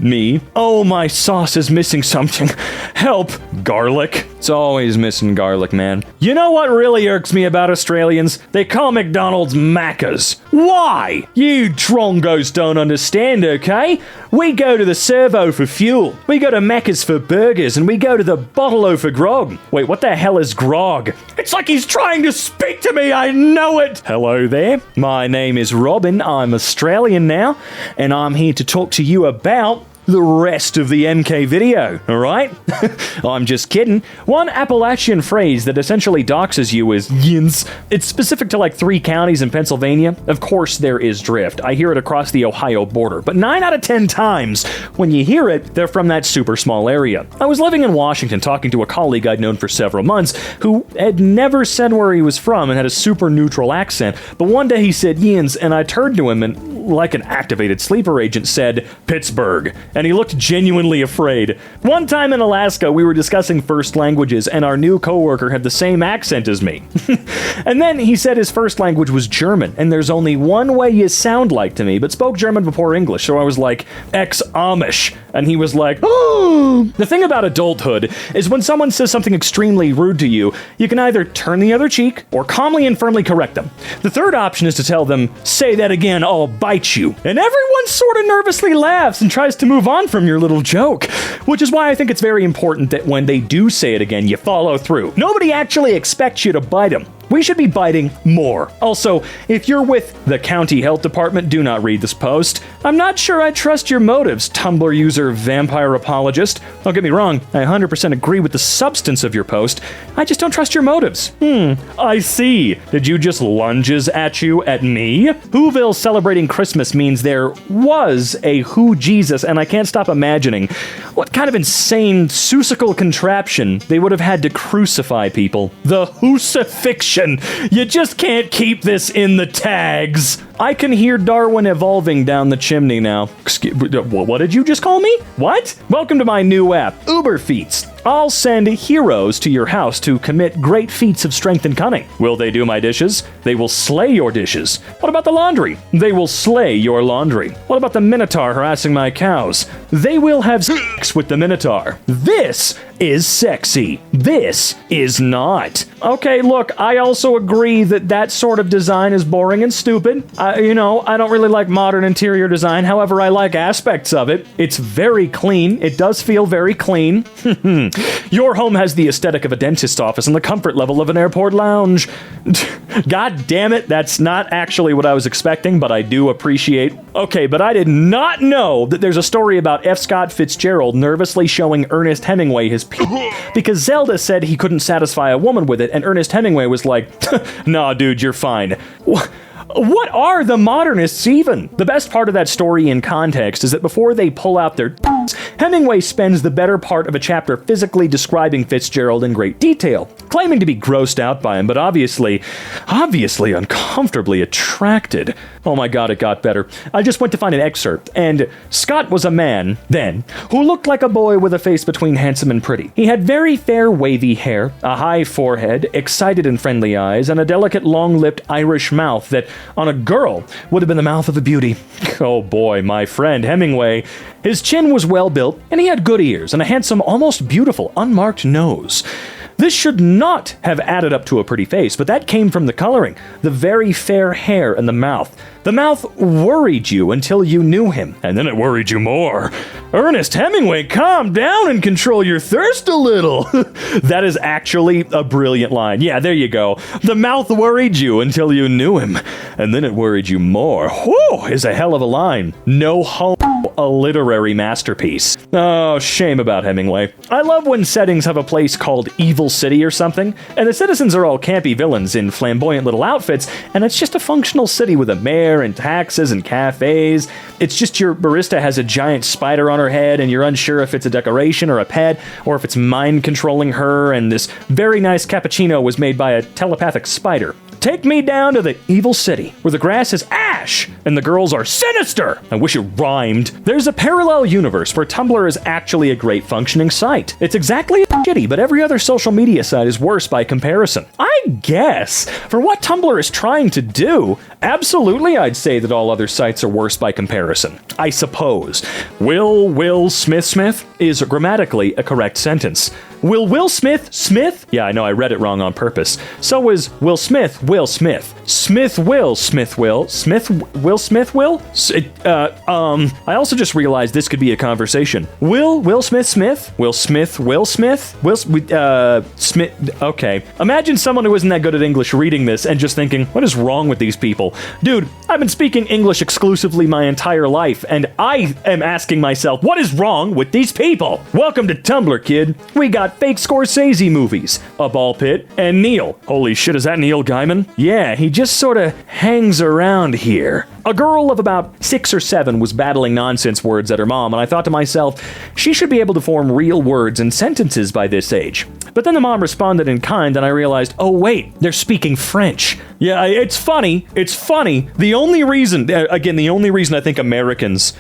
Me. Oh, my sauce is missing something. Help. Garlic. It's always missing garlic, man. You know what really irks me about Australians? They call McDonald's Maccas. Why? You drongos don't understand, okay? We go to the servo for fuel. We go to Macca's for burgers, and we go to the bottle-o for grog. Wait, what the hell is grog? It's like he's trying to speak to me, I know it! Hello there, my name is Robin, I'm Australian now, and I'm here to talk to you about the rest of the MK video, alright? I'm just kidding. One Appalachian phrase that essentially doxes you is yins. It's specific to like 3 counties in Pennsylvania. Of course there is drift. I hear it across the Ohio border, but 9 out of 10 times when you hear it, they're from that super small area. I was living in Washington talking to a colleague I'd known for several months who had never said where he was from and had a super neutral accent, but one day he said yins and I turned to him and, like an activated sleeper agent, said Pittsburgh. And he looked genuinely afraid. One time in Alaska, we were discussing first languages, and our new coworker had the same accent as me. And then he said his first language was German, and there's only one way you sound like to me, but spoke German before English, so I was like, ex-Amish. And he was like, oh! The thing about adulthood is when someone says something extremely rude to you, you can either turn the other cheek or calmly and firmly correct them. The third option is to tell them, say that again, I'll bite you. And everyone sort of nervously laughs and tries to move on from your little joke, which is why I think it's very important that when they do say it again, you follow through. Nobody actually expects you to bite them. We should be biting more. Also, if you're with the county health department, do not read this post. I'm not sure I trust your motives, Tumblr user vampire apologist. Don't get me wrong, I 100% agree with the substance of your post. I just don't trust your motives. I see. Did you just lunges at you at me? Whoville celebrating Christmas means there was a Who Jesus, and I can't stop imagining what kind of insane Seussical contraption they would have had to crucify people. The Whoosifixion. You just can't keep this in the tags. I can hear Darwin evolving down the chimney now. What did you just call me? What? Welcome to my new app, Uber Feats. I'll send heroes to your house to commit great feats of strength and cunning. Will they do my dishes? They will slay your dishes. What about the laundry? They will slay your laundry. What about the Minotaur harassing my cows? They will have sex with the Minotaur. This is sexy. This is not. Okay, look, I also agree that that sort of design is boring and stupid. I don't really like modern interior design. However, I like aspects of it. It's very clean. It does feel very clean. Your home has the aesthetic of a dentist's office and the comfort level of an airport lounge. God damn it, that's not actually what I was expecting, but I do appreciate. Okay, but I did not know that there's a story about F. Scott Fitzgerald nervously showing Ernest Hemingway his because Zelda said he couldn't satisfy a woman with it, and Ernest Hemingway was like, nah, dude, you're fine. What are the modernists even? The best part of that story in context is that before they pull out their Hemingway spends the better part of a chapter physically describing Fitzgerald in great detail, claiming to be grossed out by him, but obviously uncomfortably attracted. Oh my god, it got better. I just went to find an excerpt, and Scott was a man, then, who looked like a boy with a face between handsome and pretty. He had very fair wavy hair, a high forehead, excited and friendly eyes, and a delicate long-lipped Irish mouth that, on a girl, would have been the mouth of a beauty. Oh boy, my friend Hemingway. His chin was well built, and he had good ears and a handsome, almost beautiful, unmarked nose. This should not have added up to a pretty face, but that came from the coloring, the very fair hair and the mouth. The mouth worried you until you knew him, and then it worried you more. Ernest Hemingway, calm down and control your thirst a little. That is actually a brilliant line. Yeah, there you go. The mouth worried you until you knew him, and then it worried you more. Whew, is a hell of a line. No homo, a literary masterpiece. Oh, shame about Hemingway. I love when settings have a place called Evil City or something, and the citizens are all campy villains in flamboyant little outfits, and it's just a functional city with a mayor and taxes and cafes. It's just your barista has a giant spider on her head, and you're unsure if it's a decoration or a pet, or if it's mind controlling her, and this very nice cappuccino was made by a telepathic spider. Take me down to the evil city, where the grass is ash, and the girls are sinister. I wish it rhymed. There's a parallel universe where Tumblr is actually a great functioning site. It's exactly shitty, but every other social media site is worse by comparison. I guess, for what Tumblr is trying to do, absolutely I'd say that all other sites are worse by comparison. I suppose. Will Smith is grammatically a correct sentence. Will Smith? Yeah, I know I read it wrong on purpose. So is Will Smith. Smith will. I also just realized this could be a conversation. Will Smith? Okay. Imagine someone who isn't that good at English reading this and just thinking, what is wrong with these people? Dude, I've been speaking English exclusively my entire life, and I am asking myself, what is wrong with these people? Welcome to Tumblr, kid. We got fake Scorsese movies, a ball pit, and Neil. Holy shit, is that Neil Gaiman? Yeah, he just sorta hangs around here. A girl of about 6 or 7 was battling nonsense words at her mom, and I thought to myself, she should be able to form real words and sentences by this age. But then the mom responded in kind, and I realized, oh wait, they're speaking French. Yeah, it's funny. The only reason I think Americans,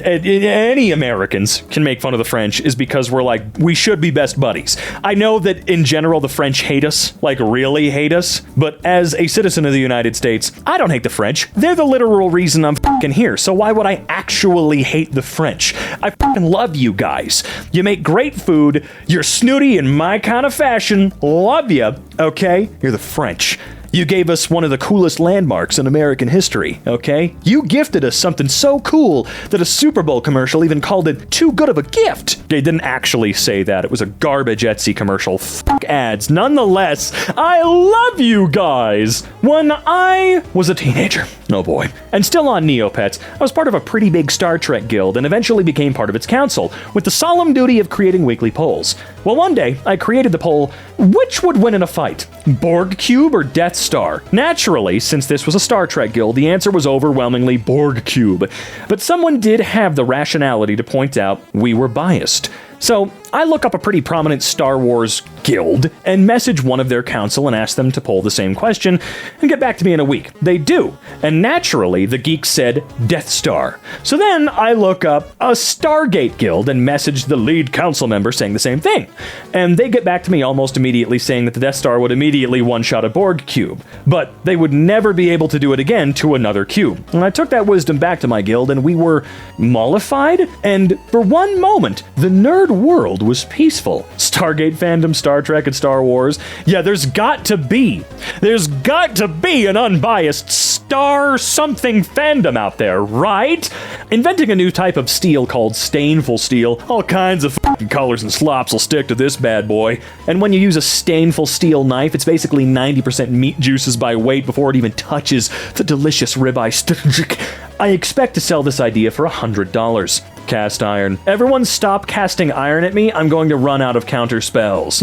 any Americans, can make fun of the French is because we're like, we should be best buddies. I know that in general the French hate us, like really hate us, but as a citizen of the United States, I don't hate the French. They're the literal reason I'm fucking here, so why would I actually hate the French? I fucking love you guys. You make great food, you're snooty in my kind of fashion, love you, okay? You're the French. You gave us one of the coolest landmarks in American history, okay? You gifted us something so cool that a Super Bowl commercial even called it too good of a gift. They didn't actually say that. It was a garbage Etsy commercial. Fuck ads. Nonetheless, I love you guys. When I was a teenager, oh boy, and still on Neopets, I was part of a pretty big Star Trek guild and eventually became part of its council, with the solemn duty of creating weekly polls. Well, one day, I created the poll, which would win in a fight, Borg Cube or Death Star? Naturally, since this was a Star Trek guild, the answer was overwhelmingly Borg Cube. But someone did have the rationality to point out we were biased. So I look up a pretty prominent Star Wars guild and message one of their council and ask them to poll the same question and get back to me in a week. They do. And naturally, the geeks said Death Star. So then I look up a Stargate guild and message the lead council member saying the same thing. And they get back to me almost immediately saying that the Death Star would immediately one-shot a Borg cube, but they would never be able to do it again to another cube. And I took that wisdom back to my guild and we were mollified, and for one moment, the nerd world was peaceful. Stargate fandom, Star Trek, and Star Wars. Yeah, there's got to be an unbiased star something fandom out there, right? Inventing a new type of steel called stainful steel. All kinds of fucking colors and slops will stick to this bad boy. And when you use a stainful steel knife, it's basically 90% meat juices by weight before it even touches the delicious ribeye steak. I expect to sell this idea for $100. Cast iron. Everyone stop casting iron at me. I'm going to run out of counter spells.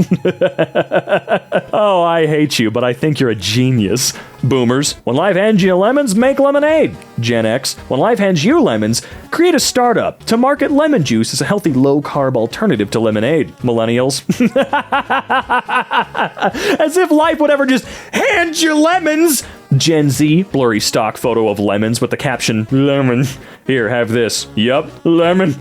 Oh, I hate you, but I think you're a genius. Boomers. When life hands you lemons, make lemonade. Gen X. When life hands you lemons, create a startup to market lemon juice as a healthy low-carb alternative to lemonade. Millennials. As if life would ever just hand you lemons. Gen Z, blurry stock photo of lemons with the caption, lemon. Here, have this. Yup, lemon.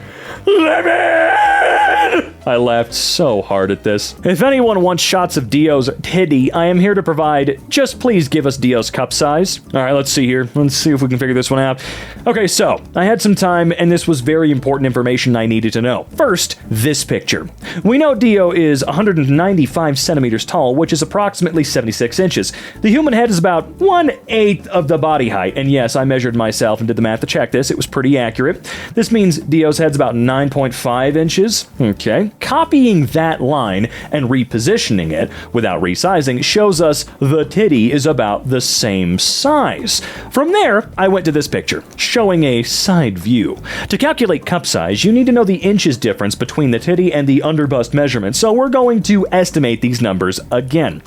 Lemon! I laughed so hard at this. If anyone wants shots of Dio's titty, I am here to provide. Just please give us Dio's cup size. Alright, let's see here. Let's see if we can figure this one out. Okay, so, I had some time, and this was very important information I needed to know. First, this picture. We know Dio is 195 centimeters tall, which is approximately 76 inches. The human head is about 1/8 of the body height, and yes, I measured myself and did the math to check this. It was pretty accurate. This means Dio's head's about 9.5 inches. Okay. Copying that line and repositioning it without resizing shows us the titty is about the same size. From there, I went to this picture, showing a side view. To calculate cup size, you need to know the inches difference between the titty and the underbust measurement, so we're going to estimate these numbers again.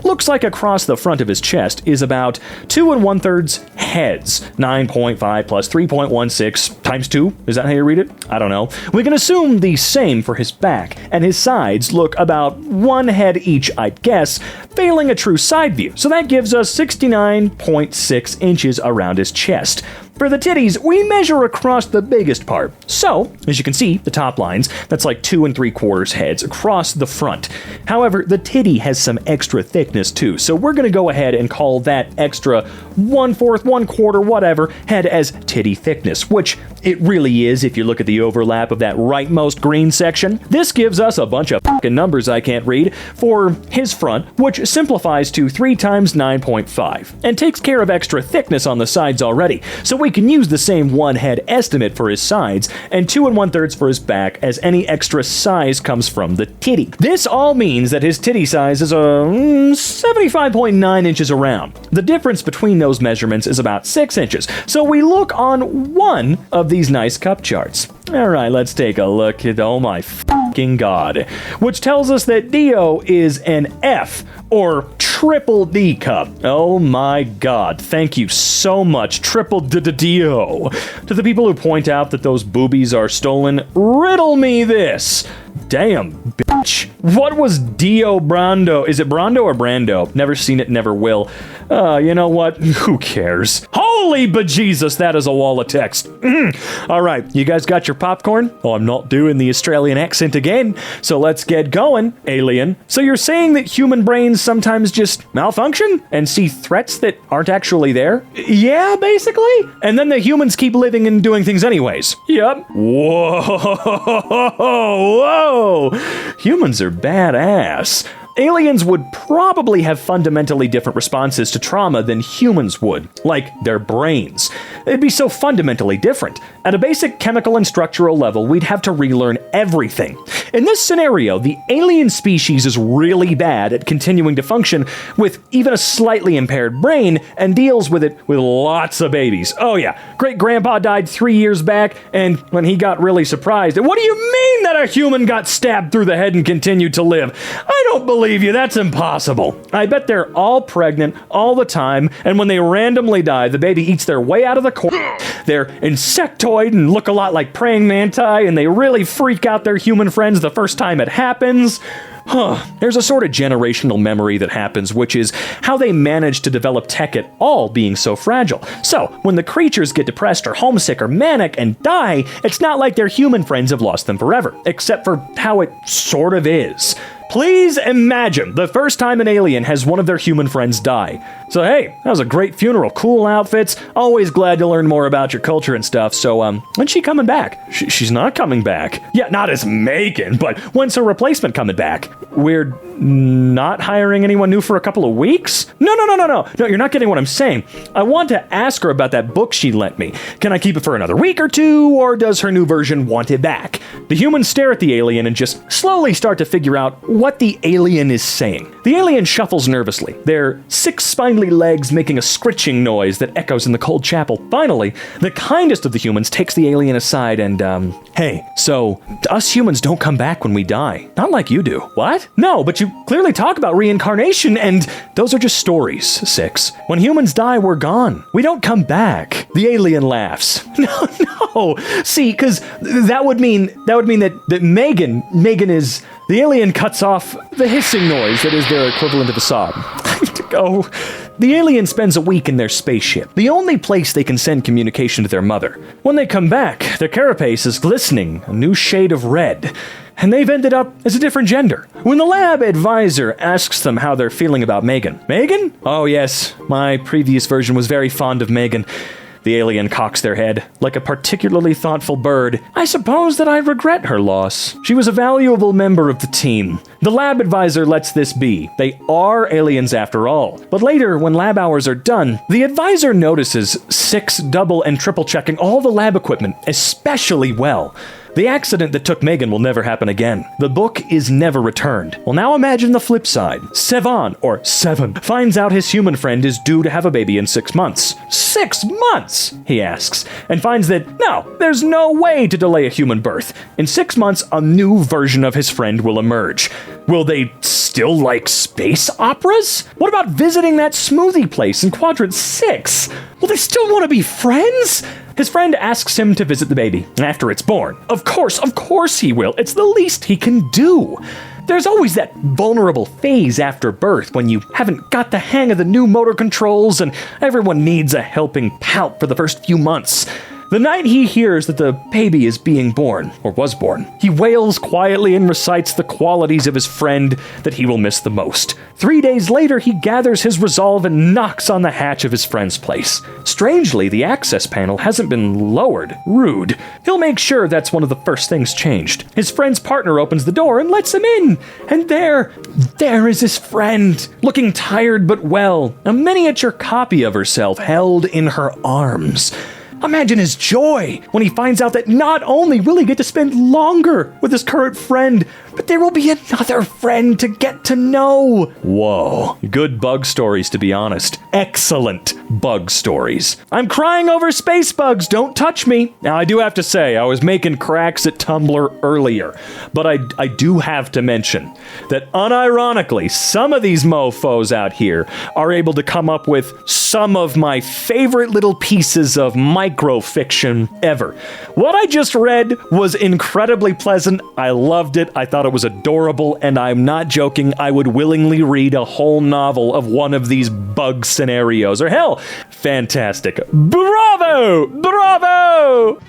Looks like across the front of his chest is about 2 1/3 heads. 9.5 plus 3.16 times 2? Is that how you read it? I don't know. We can assume the same for his back, and his sides look about 1 head each, I'd guess, failing a true side view. So that gives us 69.6 inches around his chest. For the titties, we measure across the biggest part. So, as you can see, the top lines, that's like 2 3/4 heads across the front. However, the titty has some extra thickness too, so we're gonna go ahead and call that extra 1/4, 1/4, whatever, head as titty thickness, which it really is if you look at the overlap of that rightmost green section. This gives us a bunch of fucking numbers I can't read for his front, which simplifies to 3 times 9.5, and takes care of extra thickness on the sides already, so we can use the same one head estimate for his sides, and 2 1/3 for his back, as any extra size comes from the titty. This all means that his titty size is 75.9 inches around. The difference between those measurements is about 6 inches, so we look on one of these nice cup charts. Alright, let's take a look at, oh my fucking god, which tells us that Dio is an F, or triple D cup. Oh my god, thank you so much, triple Dio. To the people who point out that those boobies are stolen, riddle me this. Damn, bitch. What was Dio Brando? Is it Brando or Brando? Never seen it, never will. You know what? Who cares? Holy bejesus, that is a wall of text. All right, you guys got your popcorn? Oh, I'm not doing the Australian accent again, so let's get going, alien. So you're saying that human brains sometimes just malfunction and see threats that aren't actually there? Yeah, basically. And then the humans keep living and doing things anyways. Yep. Whoa. Humans are badass. Aliens would probably have fundamentally different responses to trauma than humans would, like their brains. It'd be so fundamentally different. At a basic chemical and structural level, we'd have to relearn everything. In this scenario, the alien species is really bad at continuing to function with even a slightly impaired brain and deals with it with lots of babies. Oh yeah, great-grandpa died 3 years back, and when he got really surprised, what do you mean that a human got stabbed through the head and continued to live? I don't believe you, that's impossible. I bet they're all pregnant all the time, and when they randomly die, the baby eats their way out of the corpse. They're insectoid and look a lot like praying manti, and they really freak out their human friends the first time it happens. There's a sort of generational memory that happens, which is how they manage to develop tech at all being so fragile. So, when the creatures get depressed or homesick or manic and die, it's not like their human friends have lost them forever, except for how it sort of is. Please imagine the first time an alien has one of their human friends die. So hey, that was a great funeral, cool outfits, always glad to learn more about your culture and stuff, so when's she coming back? She's not coming back. Yeah, not as Megan, but when's her replacement coming back? We're not hiring anyone new for a couple of weeks? No, you're not getting what I'm saying. I want to ask her about that book she lent me. Can I keep it for another week or two, or does her new version want it back? The humans stare at the alien and just slowly start to figure out what the alien is saying. The alien shuffles nervously, their 6 spindly legs making a scritching noise that echoes in the cold chapel. Finally, the kindest of the humans takes the alien aside and, hey, so us humans don't come back when we die. Not like you do. What? No, but you clearly talk about reincarnation, and those are just stories, 6. When humans die, we're gone. We don't come back. The alien laughs. No. See, because that would mean that Megan is... The alien cuts off the hissing noise that is their equivalent of a sob. Oh. The alien spends a week in their spaceship, the only place they can send communication to their mother. When they come back, their carapace is glistening, a new shade of red, and they've ended up as a different gender. When the lab advisor asks them how they're feeling about Megan. Megan? Oh yes, my previous version was very fond of Megan. The alien cocks their head, like a particularly thoughtful bird. I suppose that I regret her loss. She was a valuable member of the team. The lab advisor lets this be. They are aliens after all. But later, when lab hours are done, the advisor notices 6 double and triple checking all the lab equipment, especially well. The accident that took Megan will never happen again. The book is never returned. Well, now imagine the flip side. Sevan, or Seven, finds out his human friend is due to have a baby in 6 months. 6 months, he asks, and finds that, no, there's no way to delay a human birth. In 6 months, a new version of his friend will emerge. Will they still like space operas? What about visiting that smoothie place in Quadrant 6? Will they still want to be friends? His friend asks him to visit the baby after it's born. Of course he will. It's the least he can do. There's always that vulnerable phase after birth when you haven't got the hang of the new motor controls and everyone needs a helping pout for the first few months. The night he hears that the baby is being born, or was born, he wails quietly and recites the qualities of his friend that he will miss the most. 3 days later, he gathers his resolve and knocks on the hatch of his friend's place. Strangely, the access panel hasn't been lowered. Rude. He'll make sure that's one of the first things changed. His friend's partner opens the door and lets him in. And there is his friend, looking tired but well, a miniature copy of herself held in her arms. Imagine his joy when he finds out that not only will he get to spend longer with his current friend, but there will be another friend to get to know. Whoa. Good bug stories, to be honest. Excellent bug stories. I'm crying over space bugs, don't touch me. Now, I do have to say, I was making cracks at Tumblr earlier, but I do have to mention that unironically, some of these mofos out here are able to come up with some of my favorite little pieces of microfiction ever. What I just read was incredibly pleasant. I loved it. I thought it was adorable, and I'm not joking. I would willingly read a whole novel of one of these bug scenarios. Or hell, fantastic. Bravo! Bravo!